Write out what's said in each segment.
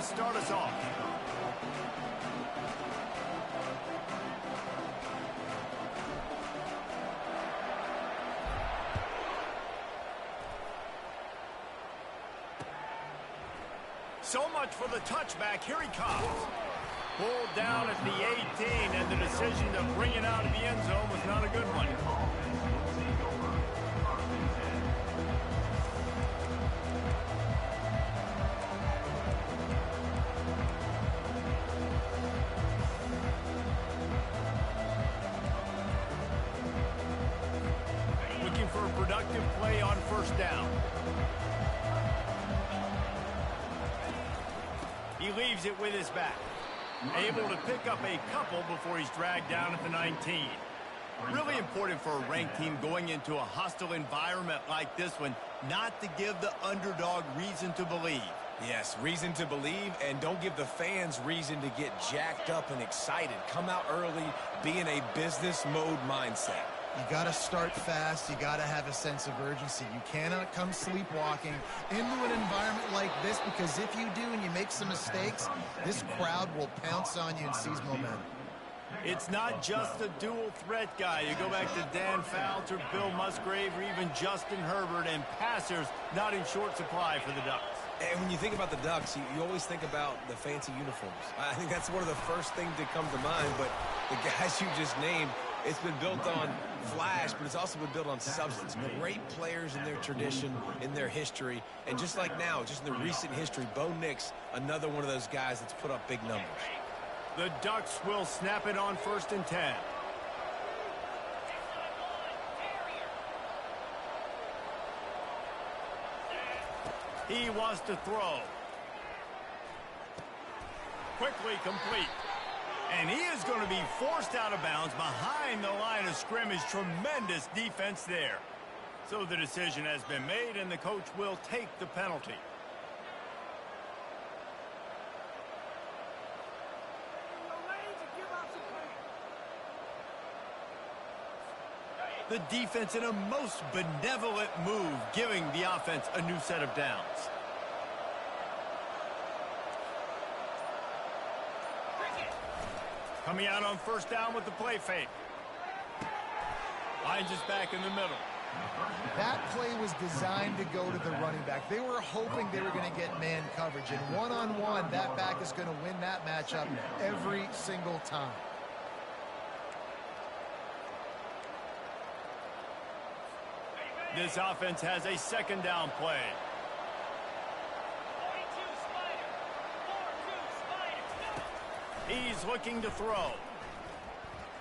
to start us off. So much for the touchback. Here he comes. Pulled down at the 18, and the decision to bring it out of the end zone was not a good one. Looking for a productive play on first down. He leaves it with his back. Able to pick up a couple before he's dragged down at the 19. Really important for a ranked team going into a hostile environment like this one, not to give the underdog reason to believe. Yes, reason to believe, and don't give the fans reason to get jacked up and excited. Come out early, be in a business mode mindset. You got to start fast. You got to have a sense of urgency. You cannot come sleepwalking into an environment like this, because if you do and you make some mistakes, this crowd will pounce on you and seize momentum. It's not just a dual threat guy. You go back to Dan Fouts or Bill Musgrave or even Justin Herbert, and passers not in short supply for the Ducks. And when you think about the Ducks, you always think about the fancy uniforms. I think that's one of the first things that come to mind, but the guys you just named, it's been built on flash, but it's also been built on substance. Great players in their tradition, in their history, and just like now, just in the recent history, Bo Nix, another one of those guys that's put up big numbers. The Ducks will snap it on 1st and 10. He wants to throw. Quickly complete. And he is going to be forced out of bounds behind the line of scrimmage. Tremendous defense there. So the decision has been made, and the coach will take the penalty. The defense in a most benevolent move, giving the offense a new set of downs. Coming out on 1st down with the play fake. Finds us back in the middle. That play was designed to go to the running back. They were hoping they were going to get man coverage, and one-on-one, that back is going to win that matchup every single time. This offense has a 2nd down play. He's looking to throw.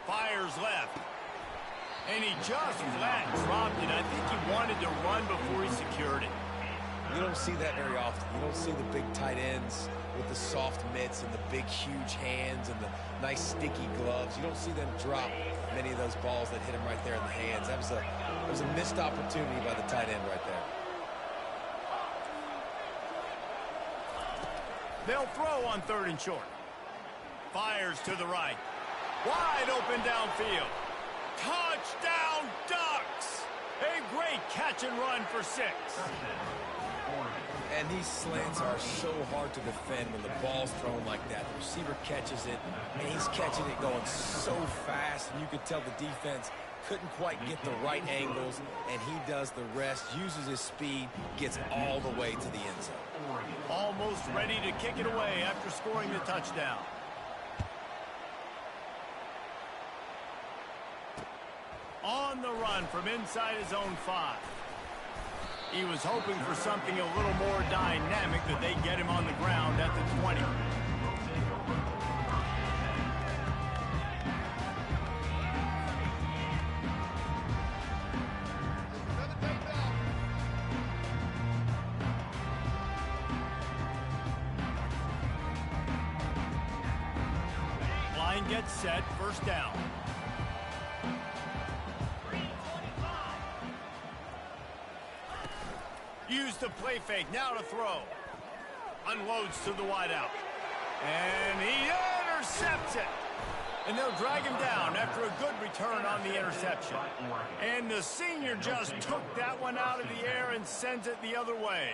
Fires left. And he just flat dropped it. I think he wanted to run before he secured it. You don't see that very often. You don't see the big tight ends with the soft mitts and the big, huge hands and the nice, sticky gloves. You don't see them drop many of those balls that hit him right there in the hands. That was a missed opportunity by the tight end right there. They'll throw on 3rd and short. Fires to the right. Wide open downfield. Touchdown, Ducks! A great catch and run for 6. And these slants are so hard to defend when the ball's thrown like that. The receiver catches it, and he's catching it going so fast, and you could tell the defense couldn't quite get the right angles, and he does the rest, uses his speed, gets all the way to the end zone. Almost ready to kick it away after scoring the touchdown. On the run from inside his own 5. He was hoping for something a little more dynamic, that they get him on the ground at the 20. Line gets set, 1st down. Use the play fake, now to throw. Unloads to the wideout. And he intercepts it. And they'll drag him down after a good return on the interception. And the senior just took that one out of the air and sends it the other way.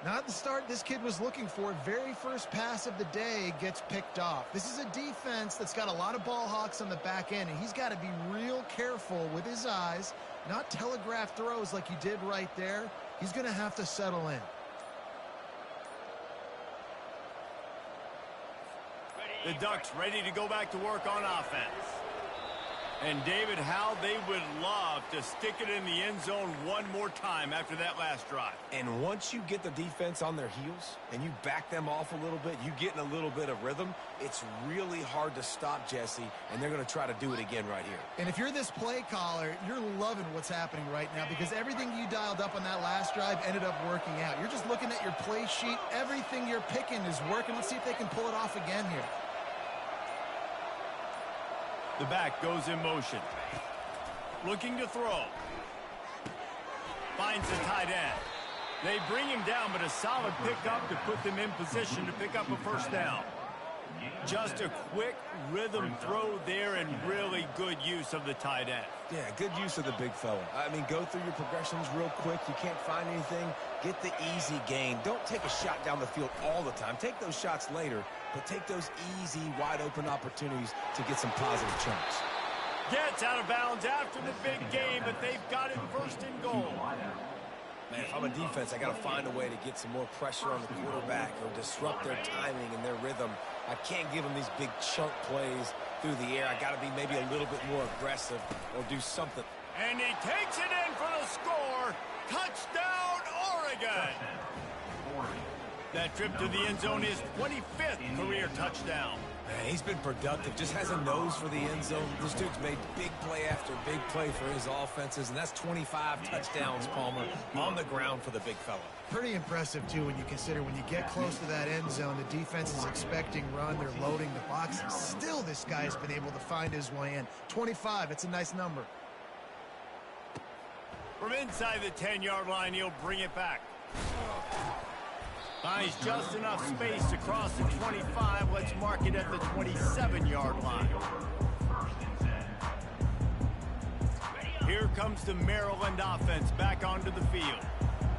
Not the start this kid was looking for. Very first pass of the day gets picked off. This is a defense that's got a lot of ball hawks on the back end, and he's got to be real careful with his eyes, not telegraph throws like he did right there. He's going to have to settle in. The Ducks ready to go back to work on offense. And David, how they would love to stick it in the end zone one more time after that last drive. And once you get the defense on their heels and you back them off a little bit, you get in a little bit of rhythm, it's really hard to stop, Jesse, and they're going to try to do it again right here. And if you're this play caller, you're loving what's happening right now because everything you dialed up on that last drive ended up working out. You're just looking at your play sheet. Everything you're picking is working. Let's see if they can pull it off again here. The back goes in motion. Looking to throw. Finds the tight end. They bring him down, but a solid pickup to put them in position to pick up a first down. Just a quick rhythm throw there and really good use of the tight end. Yeah, good use of the big fella. I mean, go through your progressions real quick. You can't find anything. Get the easy gain. Don't take a shot down the field all the time. Take those shots later, but take those easy, wide-open opportunities to get some positive chunks. Gets out of bounds after the big game, but they've got it first and goal. Man, if I'm a defense, I got to find a way to get some more pressure on the quarterback or disrupt their timing and their rhythm. I can't give them these big chunk plays through the air. I got to be maybe a little bit more aggressive or do something. And he takes it in for the score. Touchdown, Oregon. That trip to the end zone is 25th career touchdown. Man, he's been productive, just has a nose for the end zone. This dude's made big play after big play for his offenses, and that's 25 touchdowns, Palmer, on the ground for the big fella. Pretty impressive, too, when you consider when you get close to that end zone, the defense is expecting run, they're loading the box, and still this guy's been able to find his way in. 25, it's a nice number. From inside the 10-yard line, he'll bring it back. Finds just enough space to cross the 25. Let's mark it at the 27-yard line. Here comes the Maryland offense back onto the field.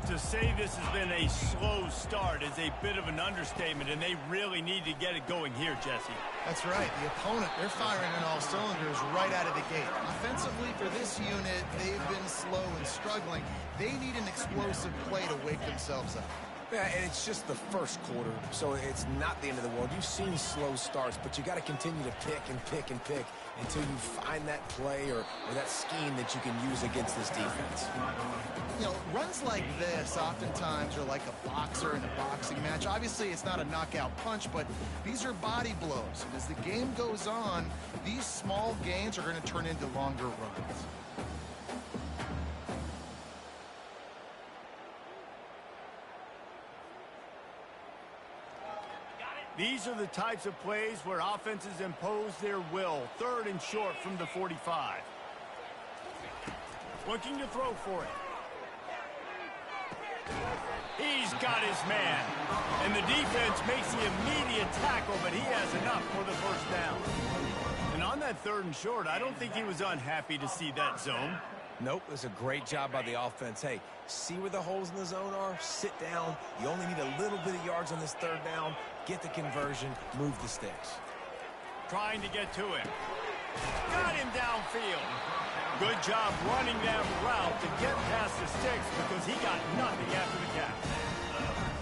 To say this has been a slow start is a bit of an understatement, and they really need to get it going here, Jesse. That's right. The opponent, they're firing on all cylinders right out of the gate. Offensively, for this unit, they've been slow and struggling. They need an explosive play to wake themselves up. Yeah, and it's just the first quarter, so it's not the end of the world. You've seen slow starts, but you got to continue to pick and pick and pick until you find that play or that scheme that you can use against this defense. You know, runs like this oftentimes are like a boxer in a boxing match. Obviously, it's not a knockout punch, but these are body blows. And as the game goes on, these small gains are going to turn into longer runs. These are the types of plays where offenses impose their will. 3rd and short from the 45. Looking to throw for it. He's got his man. And the defense makes the immediate tackle, but he has enough for the first down. And on that 3rd and short, I don't think he was unhappy to see that zone. Nope, it was a great job by the offense. Hey, see where the holes in the zone are? Sit down. You only need a little bit of yards on this 3rd down. Get the conversion. Move the sticks. Trying to get to him. Got him downfield. Good job running that route to get past the sticks because he got nothing after the catch.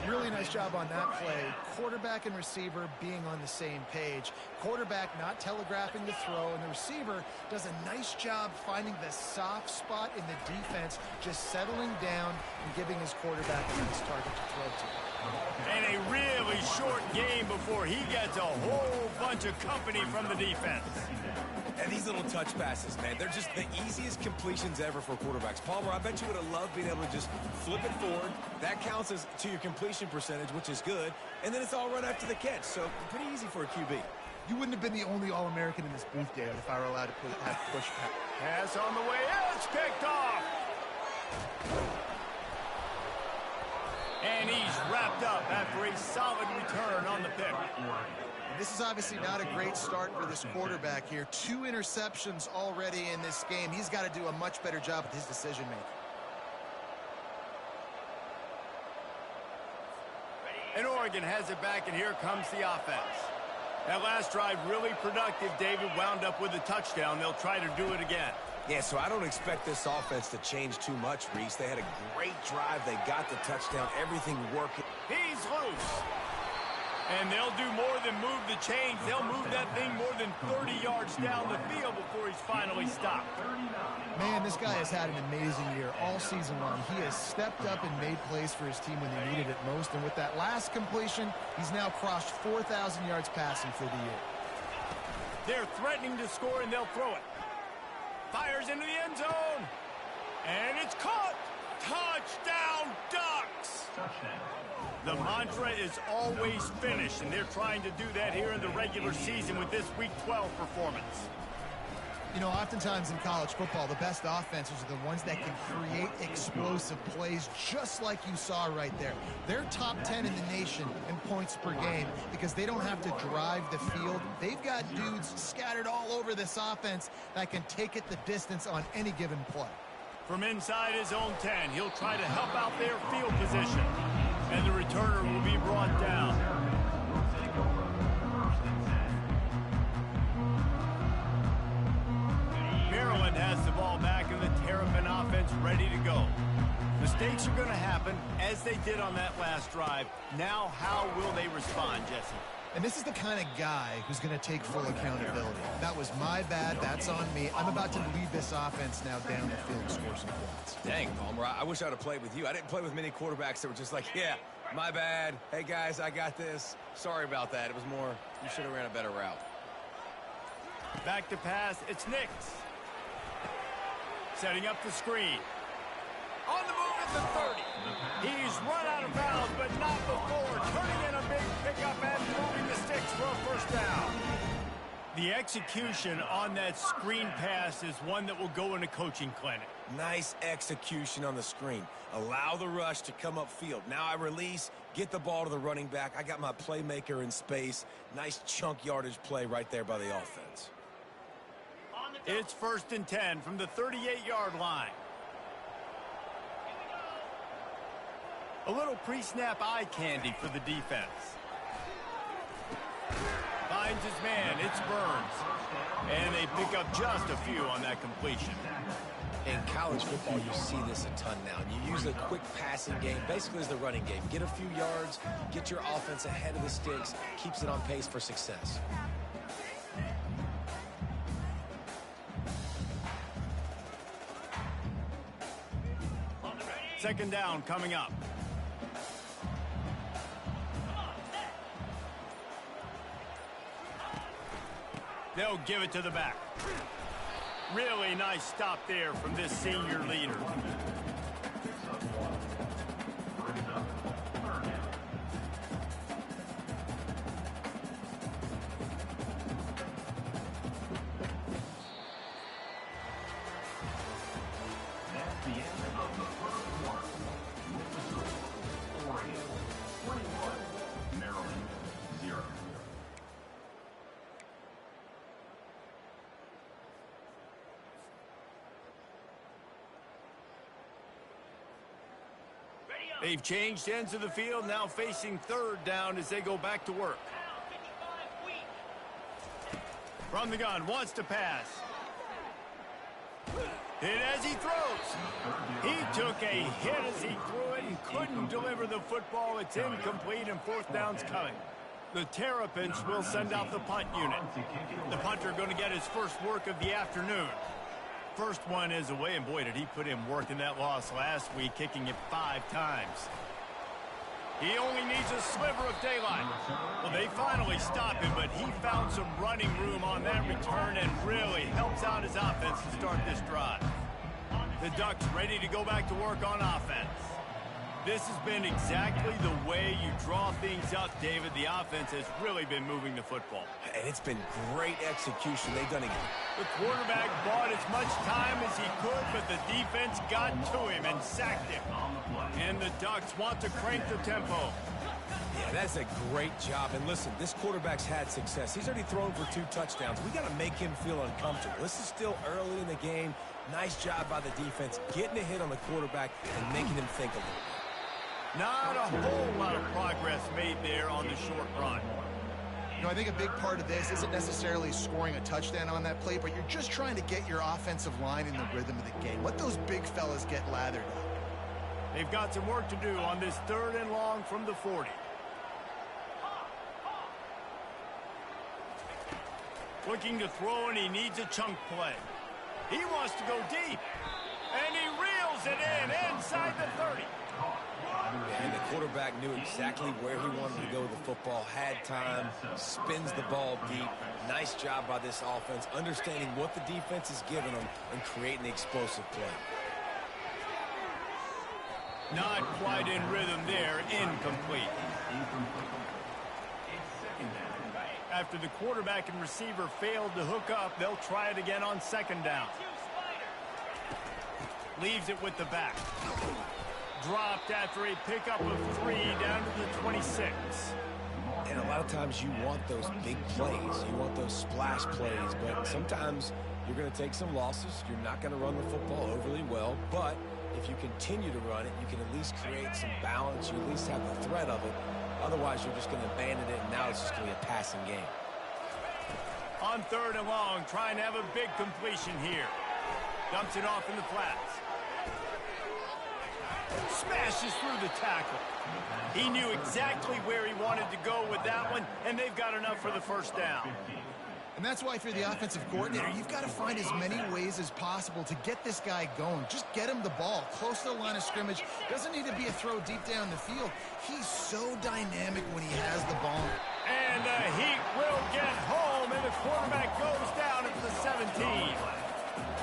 Really nice job on that play. Quarterback and receiver being on the same page. Quarterback not telegraphing the throw, and the receiver does a nice job finding the soft spot in the defense, just settling down and giving his quarterback a nice target to throw to. And a really short game before he gets a whole bunch of company from the defense. And these little touch passes, man, they're just the easiest completions ever for quarterbacks. Palmer, I bet you would have loved being able to just flip it forward. That counts as to your completion percentage, which is good. And then it's all run after the catch, so pretty easy for a QB. You wouldn't have been the only All-American in this booth, David, if I were allowed to push back. Pass on the way. It's picked off. And he's wrapped up after a solid return on the pick. This is obviously not a great start for this quarterback here. 2 interceptions already in this game. He's got to do a much better job with his decision-making. And Oregon has it back, and here comes the offense. That last drive really productive. David wound up with a touchdown. They'll try to do it again. Yeah, so I don't expect this offense to change too much, Reese. They had a great drive. They got the touchdown. Everything working. He's loose. And they'll do more than move the chains. They'll move that thing more than 30 yards down the field before he's finally stopped. Man, this guy has had an amazing year all season long. He has stepped up and made plays for his team when they needed it most. And with that last completion, he's now crossed 4,000 yards passing for the year. They're threatening to score, and they'll throw it. Fires into the end zone. And it's caught. Touchdown, Ducks! The mantra is always finish, and they're trying to do that here in the regular season with this Week 12 performance. You know, oftentimes in college football, the best offenses are the ones that can create explosive plays, just like you saw right there. They're top 10 in the nation in points per game because they don't have to drive the field. They've got dudes scattered all over this offense that can take it the distance on any given play. From inside his own 10, he'll try to help out their field position. And the returner will be brought down. Maryland has the ball back, and the Terrapin offense ready to go. Mistakes are going to happen, as they did on that last drive. Now, how will they respond, Jesse? And this is the kind of guy who's going to take full accountability. That was my bad. That's on me. I'm about to lead this offense now down the field and score some points. Dang, Palmer, I wish I'd have played with you. I didn't play with many quarterbacks that were just like, yeah, my bad. Hey, guys, I got this. Sorry about that. It was more, you should have ran a better route. Back to pass. It's Nix. Setting up the screen. On the move at the 30. He's run out of bounds, but not before. Turning in a big pickup and moving the sticks for a first down. The execution on that screen pass is one that will go in a coaching clinic. Nice execution on the screen. Allow the rush to come upfield. Now I release, get the ball to the running back. I got my playmaker in space. Nice chunk yardage play right there by the offense. It's 1st and 10 from the 38-yard line. A little pre-snap eye candy for the defense. Finds his man. It's Burns. And they pick up just a few on that completion. In college football, you see this a ton now. You use a quick passing game, basically as the running game. Get a few yards, get your offense ahead of the sticks, keeps it on pace for success. Second down coming up. They'll give it to the back. Really nice stop there from this senior leader. They've changed ends of the field, now facing third down as they go back to work. From the gun, wants to pass. Hit as he throws. He took a hit as he threw it and couldn't deliver the football. It's incomplete and fourth down's coming. The Terrapins will send out the punt unit. The punter going to get his first work of the afternoon. First one is away, and boy, did he put in work in that loss last week, kicking it 5 times. He only needs a sliver of daylight. Well, they finally stop him, but he found some running room on that return and really helps out his offense to start this drive. The Ducks ready to go back to work on offense. This has been exactly the way you draw things up, David. The offense has really been moving the football. And it's been great execution. They've done it. The quarterback bought as much time as he could, but the defense got to him and sacked him. And the Ducks want to crank the tempo. Yeah, that's a great job. And listen, this quarterback's had success. He's already thrown for 2 touchdowns. We got to make him feel uncomfortable. This is still early in the game. Nice job by the defense, getting a hit on the quarterback and making him think a little bit. Not a whole lot of progress made there on the short run. You know, I think a big part of this isn't necessarily scoring a touchdown on that play, but you're just trying to get your offensive line in the rhythm of the game. Let those big fellas get lathered up. They've got some work to do on this 3rd and long from the 40. Looking to throw, and he needs a chunk play. He wants to go deep, and he reels it in inside the 30. And the quarterback knew exactly where he wanted to go with the football, had time, spins the ball deep. Nice job by this offense, understanding what the defense is giving them and creating the explosive play. Not quite in rhythm there, incomplete. After the quarterback and receiver failed to hook up, they'll try it again on 2nd down. Leaves it with the back. Dropped after a pickup of 3 down to the 26. And a lot of times you want those big plays. You want those splash plays. But sometimes you're going to take some losses. You're not going to run the football overly well. But if you continue to run it, you can at least create some balance. You at least have the threat of it. Otherwise, you're just going to abandon it, and now it's just going to be a passing game. On 3rd and long, trying to have a big completion here. Dumps it off in the flats. Smashes through the tackle. He knew exactly where he wanted to go with that one, and they've got enough for the 1st down. And that's why, if you're the offensive coordinator, you've got to find as many ways as possible to get this guy going. Just get him the ball close to the line of scrimmage. Doesn't need to be a throw deep down the field. He's so dynamic when he has the ball. And the Heat will get home, and the quarterback goes down at the 17.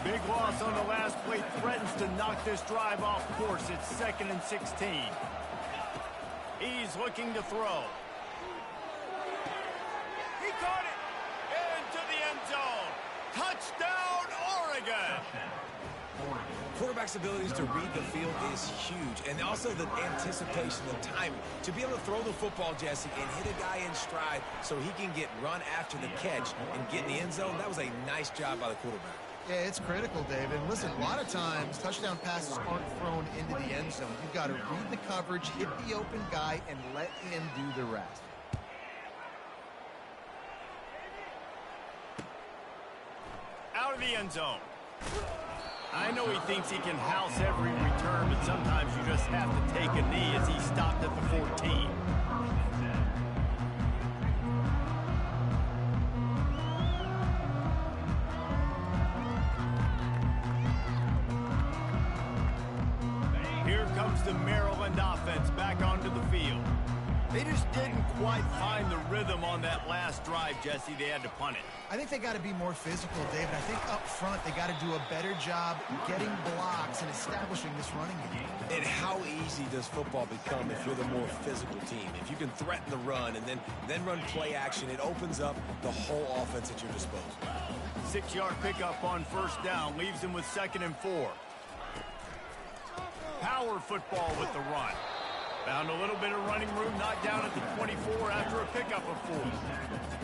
Big loss on the last play, threatens to knock this drive off course. It's 2nd and 16. He's looking to throw. He caught it into the end zone. Touchdown, Oregon. Quarterback's abilities to read the field is huge, and also the anticipation, the timing. To be able to throw the football, Jesse, and hit a guy in stride so he can get run after the catch and get in the end zone, that was a nice job by the quarterback. Yeah, it's critical, David. Listen, a lot of times, touchdown passes aren't thrown into the end zone. You've got to read the coverage, hit the open guy, and let him do the rest. Out of the end zone. I know he thinks he can house every return, but sometimes you just have to take a knee as he stopped at the 14. Here comes the Maryland offense back onto the field. They just didn't quite find the rhythm on that last drive, Jesse. They had to punt it. I think they got to be more physical, David. I think up front they got to do a better job getting blocks and establishing this running game. And how easy does football become if you're the more physical team? If you can threaten the run and then run play action, it opens up the whole offense at your disposal. 6-yard pickup on 1st down leaves him with 2nd and 4. Power football with the run. Found a little bit of running room, knocked down at the 24 after a pickup of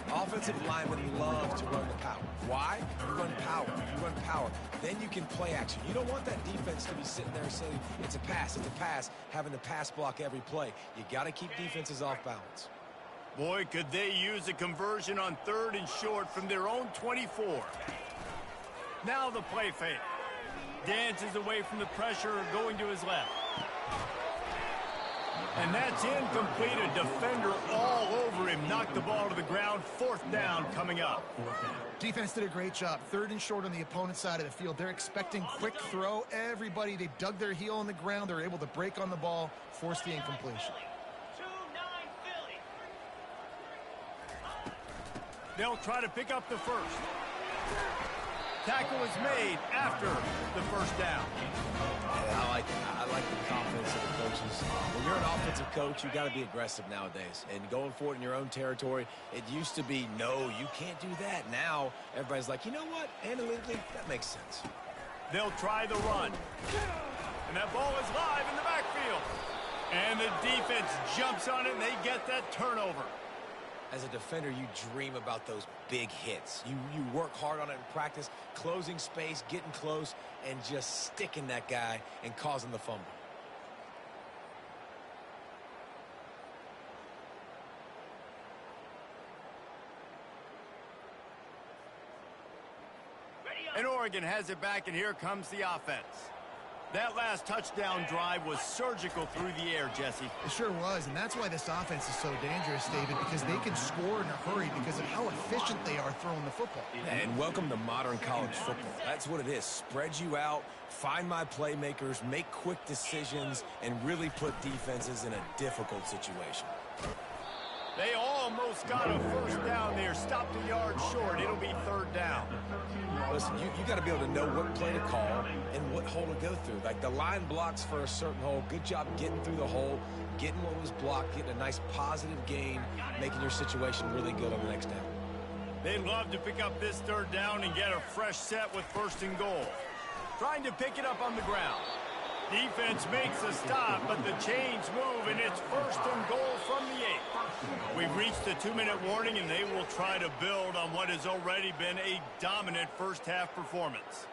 4. Offensive linemen love to run the power. Why? You run power. You run power. Then you can play action. You don't want that defense to be sitting there saying, it's a pass, having to pass block every play. You got to keep defenses off balance. Boy, could they use a conversion on 3rd and short from their own 24. Now the play fake. Dances away from the pressure, going to his left. And that's incomplete. A defender all over him. Knocked the ball to the ground. 4th down coming up. Defense did a great job. 3rd and short on the opponent's side of the field. They're expecting quick throw. Everybody, they dug their heel on the ground. They're able to break on the ball, force the incompletion. They'll try to pick up the 1st. Tackle is made after the 1st down. I like the confidence of the coaches. When you're an offensive coach, you got to be aggressive nowadays. And going for it in your own territory, it used to be, no, you can't do that. Now, everybody's like, you know what? Analytically, that makes sense. They'll try the run. And that ball is live in the backfield. And the defense jumps on it, and they get that turnover. As a defender, you dream about those big hits. You work hard on it in practice, closing space, getting close, and just sticking that guy and causing the fumble. And Oregon has it back, and here comes the offense. That last touchdown drive was surgical through the air, Jesse. It sure was, and that's why this offense is so dangerous, David, because they can score in a hurry because of how efficient they are throwing the football. And welcome to modern college football. That's what it is. Spread you out, find my playmakers, make quick decisions, and really put defenses in a difficult situation. They almost got a first down there. Stopped a yard short. It'll be third down. Listen, you got to be able to know what play to call and what hole to go through. Like the line blocks for a certain hole. Good job getting through the hole, getting what was blocked, getting a nice positive gain, making your situation really good on the next down. They'd love to pick up this third down and get a fresh set with first and goal. Trying to pick it up on the ground. Defense makes a stop, but the chains move, and it's first and goal from the 8. We've reached the 2-minute warning, and they will try to build on what has already been a dominant first-half performance.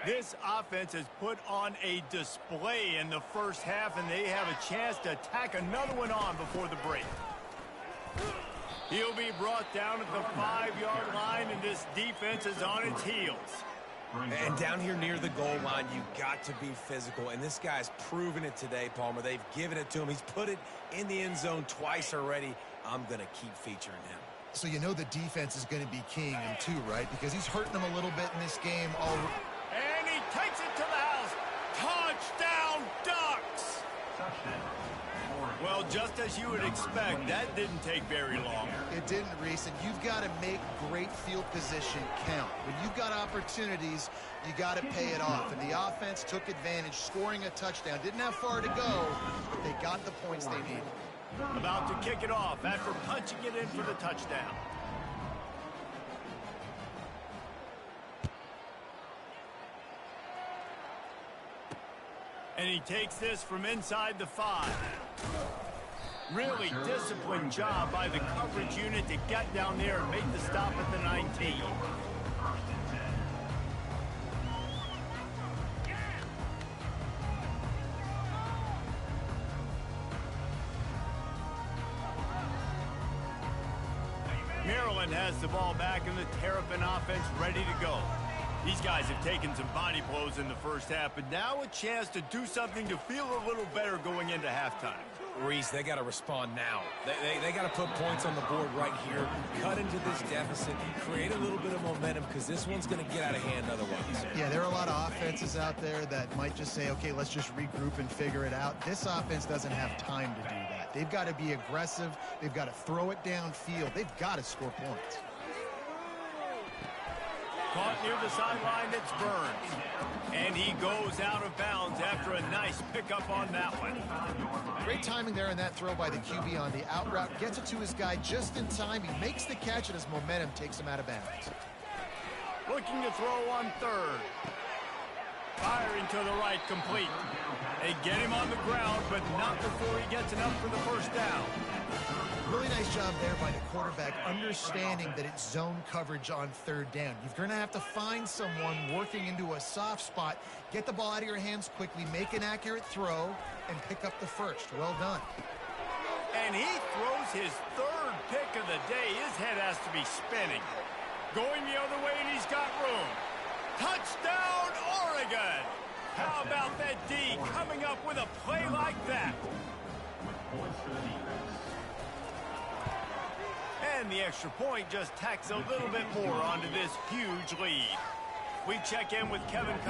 This offense has put on a display in the first half, and they have a chance to tack another one on before the break. He'll be brought down at the 5-yard line, and this defense is on its heels. And down here near the goal line, you got to be physical. And this guy's proven it today, Palmer. They've given it to him. He's put it in the end zone twice already. I'm going to keep featuring him. So you know the defense is going to be keying him too, right? Because he's hurting them a little bit in this game. And he takes it to the house. Touchdown, Ducks! Well, just as you would expect, that didn't take very long. It didn't, Reese, and you've got to make great field position count. When you've got opportunities, you got to pay it off. And the offense took advantage, scoring a touchdown. Didn't have far to go, but they got the points they needed. About to kick it off after punching it in for the touchdown. And he takes this from inside the 5. Really disciplined job by the coverage unit to get down there and make the stop at the 19. Maryland has the ball back, and the Terrapin offense ready to go. These guys have taken some body blows in the first half, but now a chance to do something to feel a little better going into halftime. Reese, they got to respond now. They got to put points on the board right here, cut into this deficit, create a little bit of momentum, because this one's going to get out of hand otherwise. Yeah, there are a lot of offenses out there that might just say, okay, let's just regroup and figure it out. This offense doesn't have time to do that. They've got to be aggressive. They've got to throw it downfield. They've got to score points. Caught near the sideline, it's Burns. And he goes out of bounds after a nice pickup on that one. Great timing there in that throw by the QB on the out route. Gets it to his guy just in time. He makes the catch, and his momentum takes him out of bounds. Looking to throw on third. Firing to the right, complete. They get him on the ground, but not before he gets enough for the first down. Really nice job there by the quarterback, understanding that it's zone coverage on third down. You're going to have to find someone working into a soft spot, get the ball out of your hands quickly, make an accurate throw, and pick up the first. Well done. And he throws his third pick of the day. His head has to be spinning. Going the other way, and he's got room. Touchdown, Oregon! How about that D coming up with a play like that? And the extra point just tacks a little bit more onto this huge lead. We check in with Kevin Conley.